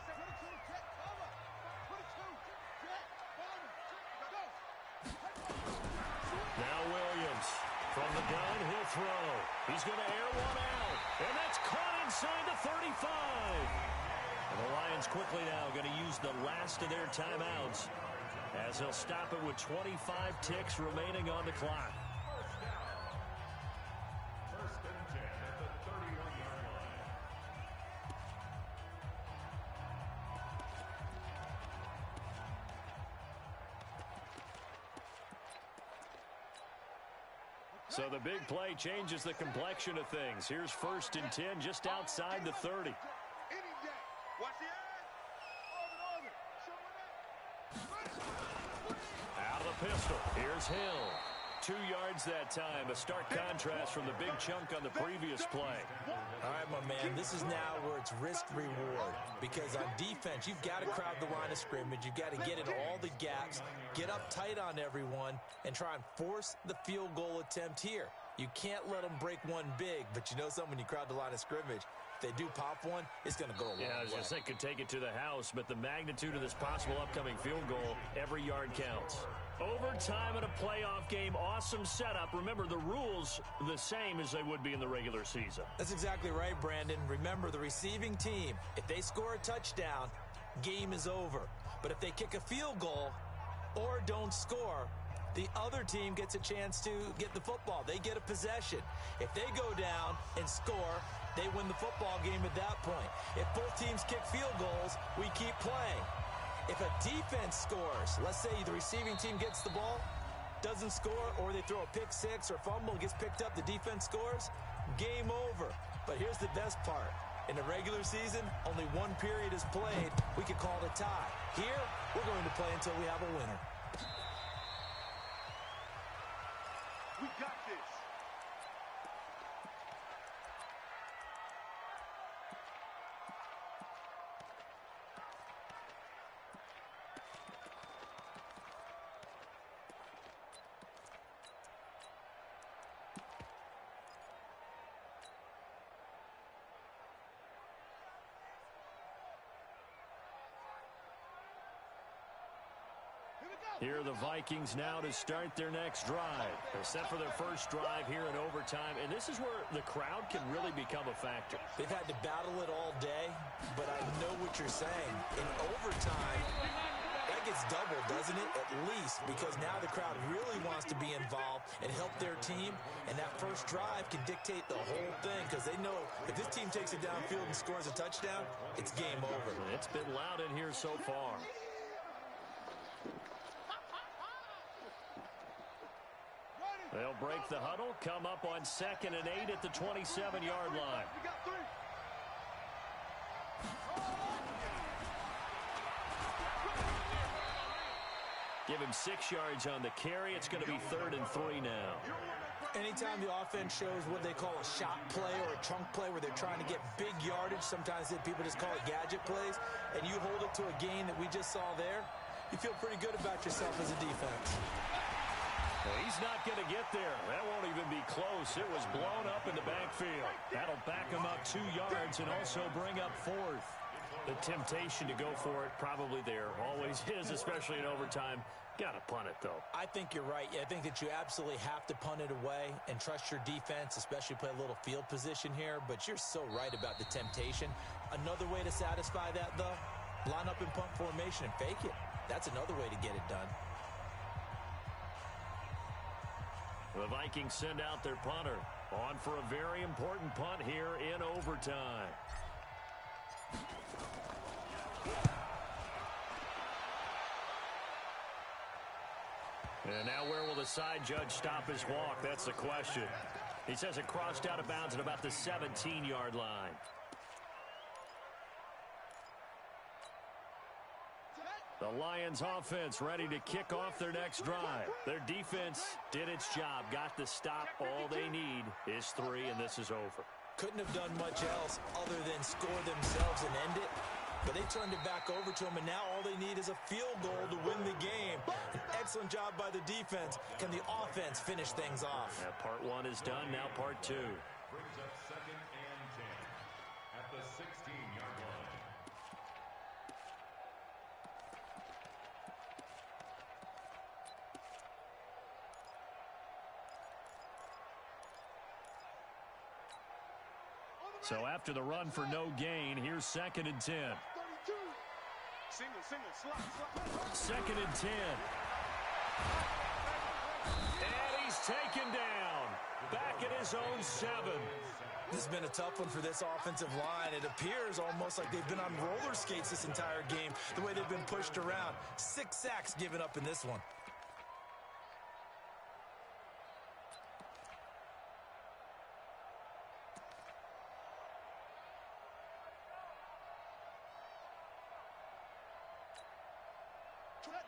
Now Williams from the gun, he'll throw. He's going to air one out, and that's caught inside the 35. And the Lions quickly now going to use the last of their timeouts as they'll stop it with 25 ticks remaining on the clock. First and 10 at the 31-yard line. So the big play changes the complexion of things. Here's first and 10 just outside the 30. Watch the Out of the pistol. Here's Hill. 2 yards that time. A stark contrast from the big chunk on the previous play. All right, my man, this is now where it's risk-reward. Because on defense, you've got to crowd the line of scrimmage. You've got to get into all the gaps, get up tight on everyone, and try and force the field goal attempt here. You can't let them break one big, but you know something, when you crowd the line of scrimmage, if they do pop one, it's going to go a long way. Yeah, I was just saying, could take it to the house, but the magnitude of this possible upcoming field goal, every yard counts. Overtime in a playoff game, awesome setup. Remember, the rules the same as they would be in the regular season. That's exactly right, Brandon. Remember, the receiving team, if they score a touchdown, game is over. But if they kick a field goal or don't score, the other team gets a chance to get the football. They get a possession. If they go down and score, they win the football game at that point. If both teams kick field goals, we keep playing. If a defense scores, let's say the receiving team gets the ball, doesn't score, or they throw a pick six or fumble, gets picked up, the defense scores, game over. But here's the best part. In the regular season, only one period is played. We could call it a tie. Here, we're going to play until we have a winner. We got this. Here are the Vikings now to start their next drive. They're set for their first drive here in overtime, and this is where the crowd can really become a factor. They've had to battle it all day, but I know what you're saying. In overtime, that gets doubled, doesn't it? At least, because now the crowd really wants to be involved and help their team, and that first drive can dictate the whole thing, because they know if this team takes it downfield and scores a touchdown, it's game over. It's been loud in here so far. They'll break the huddle, come up on 2nd and 8 at the 27-yard line. We got 3. Give him 6 yards on the carry. It's going to be 3rd and 3 now. Anytime the offense shows what they call a shot play or a chunk play where they're trying to get big yardage, sometimes people just call it gadget plays, and you hold it to a gain that we just saw there, you feel pretty good about yourself as a defense. Well, he's not going to get there. That won't even be close. It was blown up in the backfield. That'll back him up 2 yards and also bring up 4th. The temptation to go for it probably there. Always is, especially in overtime. Got to punt it, though. I think you're right. I think that you absolutely have to punt it away and trust your defense, especially play a little field position here. But you're so right about the temptation. Another way to satisfy that, though, line up in punt formation and fake it. That's another way to get it done. The Vikings send out their punter. On for a very important punt here in overtime. And now where will the side judge stop his walk? That's the question. He says it crossed out of bounds at about the 17-yard line. The Lions offense ready to kick off their next drive. Their defense did its job, got the stop. All they need is 3, and this is over. Couldn't have done much else other than score themselves and end it. But they turned it back over to him, and now all they need is a field goal to win the game. An excellent job by the defense. Can the offense finish things off? Yeah, part 1 is done, now part 2. Brings up 2nd and 10 at the 16-yard line. So after the run for no gain, here's 2nd and 10. Single, 2nd and 10. And he's taken down. Back at his own 7. This has been a tough one for this offensive line. It appears almost like they've been on roller skates this entire game, the way they've been pushed around. 6 sacks given up in this one.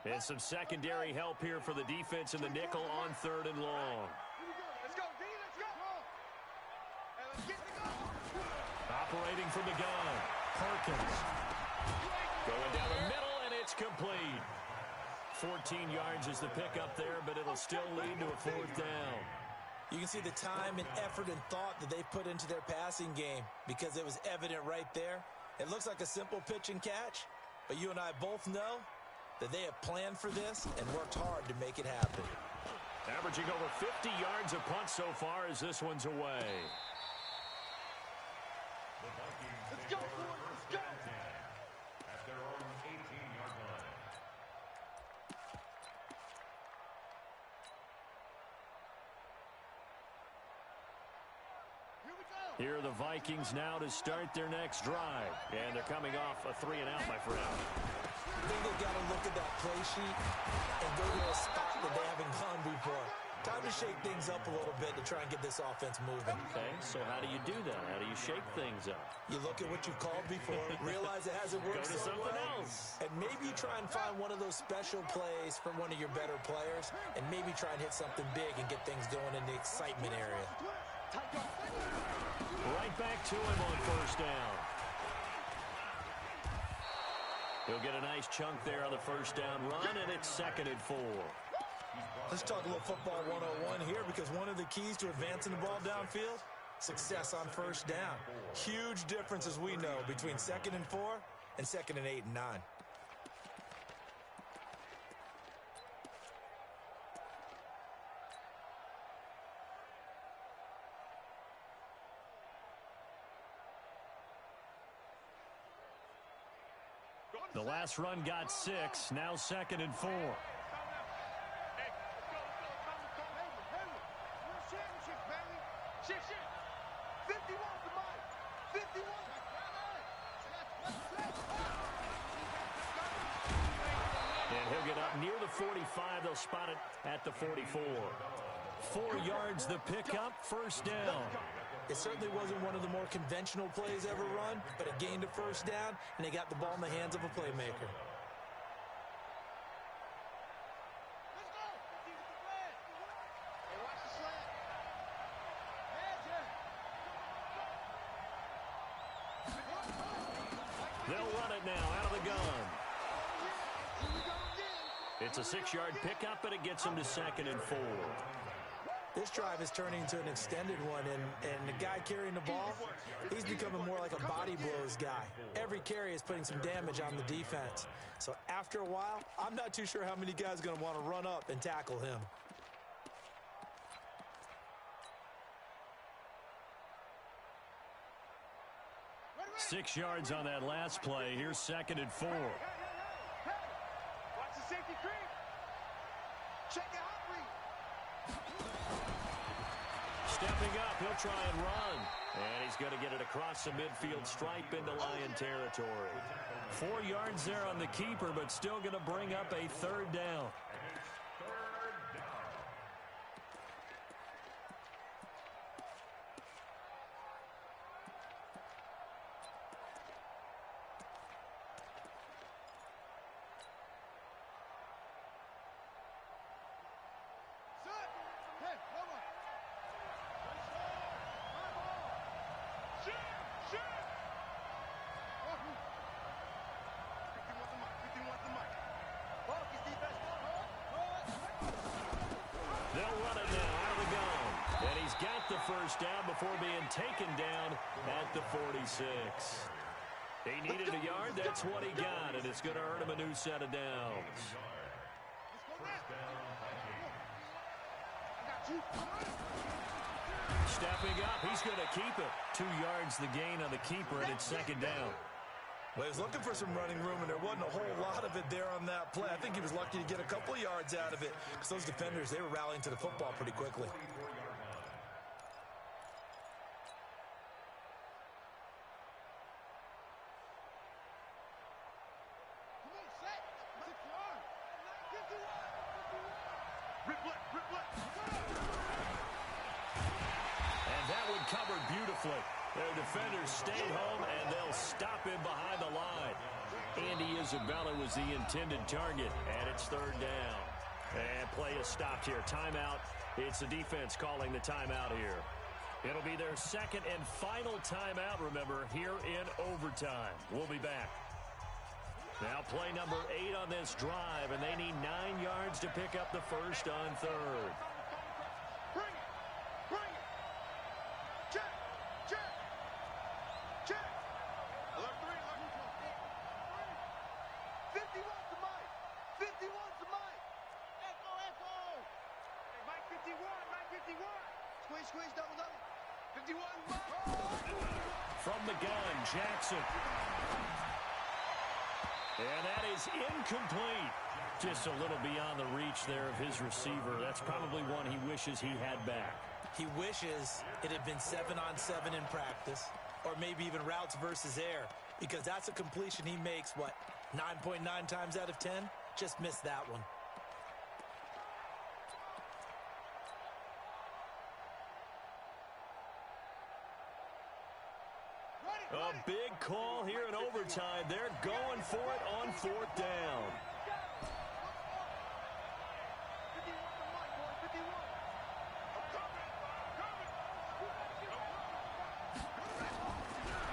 And some secondary help here for the defense in the nickel on 3rd and long. let's go, D, let's go. And let's get the goal. Operating from the gun, Perkins. Going down the middle, and it's complete. 14 yards is the pickup there, but it'll still lead to a 4th down. You can see the time and effort and thought that they put into their passing game because it was evident right there. It looks like a simple pitch and catch, but you and I both know that they have planned for this and worked hard to make it happen. Averaging over 50 yards a punt so far as this one's away. Let's go, boys, let's go. At their own 18-yard line. Here we go. Here are the Vikings now to start their next drive. And they're coming off a 3-and-out, my friend. I think they've got to look at that play sheet and go to a spot that they haven't gone before. Time to shake things up a little bit to try and get this offense moving. Okay, so how do you do that? How do you shake things up? You look at what you've called before, realize it hasn't worked Go to so something well, else. and maybe you try and find one of those special plays from one of your better players, and maybe try and hit something big and get things going in the excitement area. Right back to him on 1st down. He'll get a nice chunk there on the 1st down run, and it's 2nd and 4. Let's talk a little football 101 here, because one of the keys to advancing the ball downfield, success on 1st down. Huge difference, as we know, between 2nd and 4 and 2nd and 8 and 9. The last run got 6, now 2nd and 4. Hey, let's go. Haley, we're a championship, baby. Shit. 51 to Mike. 51. And he'll get up near the 45. They'll spot it at the 44. 4 yards the pickup, 1st down. It certainly wasn't one of the more conventional plays ever run, but it gained a 1st down, and they got the ball in the hands of a playmaker. Let's go. Hey, watch the slant. They'll run it now out of the gun. Here we go again. It's a 6-yard pickup, but it gets them to 2nd and 4. This drive is turning into an extended one, and the guy carrying the ball, he's becoming more like a body blows guy. Every carry is putting some damage on the defense. So after a while, I'm not too sure how many guys are going to want to run up and tackle him. Ready. 6 yards on that last play. Here's 2nd and 4. Hey. Watch the safety creep. Check it out, read. Stepping up, he'll try and run. And he's going to get it across the midfield stripe into Lion territory. 4 yards there on the keeper, but still going to bring up a third down. They'll run it now out of the gun. And he's got the first down before being taken down at the 46. He needed a yard. That's what he got, and it's going to earn him a new set of downs. Stepping up, he's going to keep it. 2 yards the gain on the keeper, and it's second down. Well, he was looking for some running room, and there wasn't a whole lot of it there on that play. I think he was lucky to get a couple of yards out of it because those defenders, they were rallying to the football pretty quickly. And that one covered beautifully. Their defenders stayed home, and they'll stop him behind the line. Andy Isabella was the intended target, and it's third down. And play is stopped here. Timeout. It's the defense calling the timeout here. It'll be their second and final timeout, remember, here in overtime. We'll be back. Now play number 8 on this drive, and they need 9 yards to pick up the first on third. Bring it! Bring it! Check! Check! Check! Alert 3, alert 51's the mic! 51's the mic! Echo, echo! Hey, Mike 51, Mike 51! Squeeze, squeeze, double, double! 51, Mike! From the gun, Jackson. And that is incomplete. Just a little beyond the reach there of his receiver. That's probably one he wishes he had back. He wishes it had been 7-on-7 in practice, or maybe even routes versus air, because that's a completion he makes, 9.9 times out of 10? Just missed that one. A big call here in overtime. They're going for it on fourth down.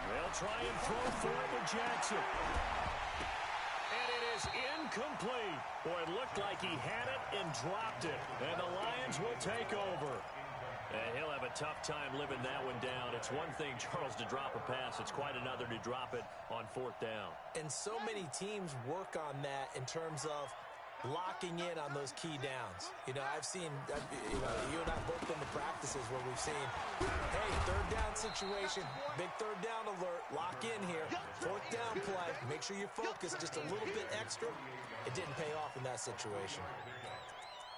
They'll try and throw for it with Jackson. And it is incomplete. Boy, it looked like he had it and dropped it. And the Lions will take over. And he'll have a tough time living that one down. It's one thing, Charles, to drop a pass. It's quite another to drop it on fourth down. And so many teams work on that in terms of locking in on those key downs. I've seen, you and I both been to practices where we've seen, hey, third down situation, big third down alert, lock in here, fourth down play, make sure you're focused just a little bit extra. It didn't pay off in that situation.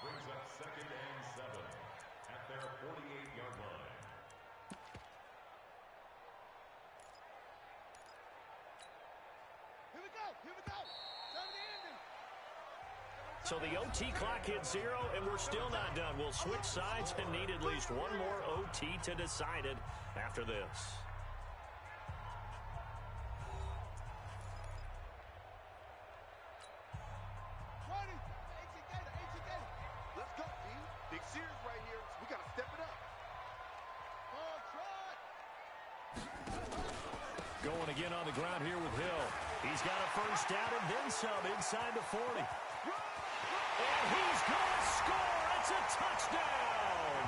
Brings up second and 7 at their 48-yard line. Here we go! Here we go! Time to end it! So the OT clock hits 0, and we're still not done. We'll switch sides and need at least one more OT to decide it after this. Let's go, D. Big series right here. We got to step it up. Going again on the ground here with Hill. He's got a first down and then some inside the 40. And he's going to score. It's a touchdown.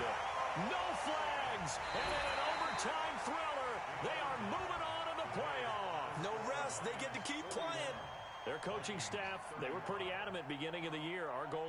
No flags. And in an overtime thriller, they are moving on to the playoff. No rest. They get to keep playing. Their coaching staff, they were pretty adamant beginning of the year. Our goal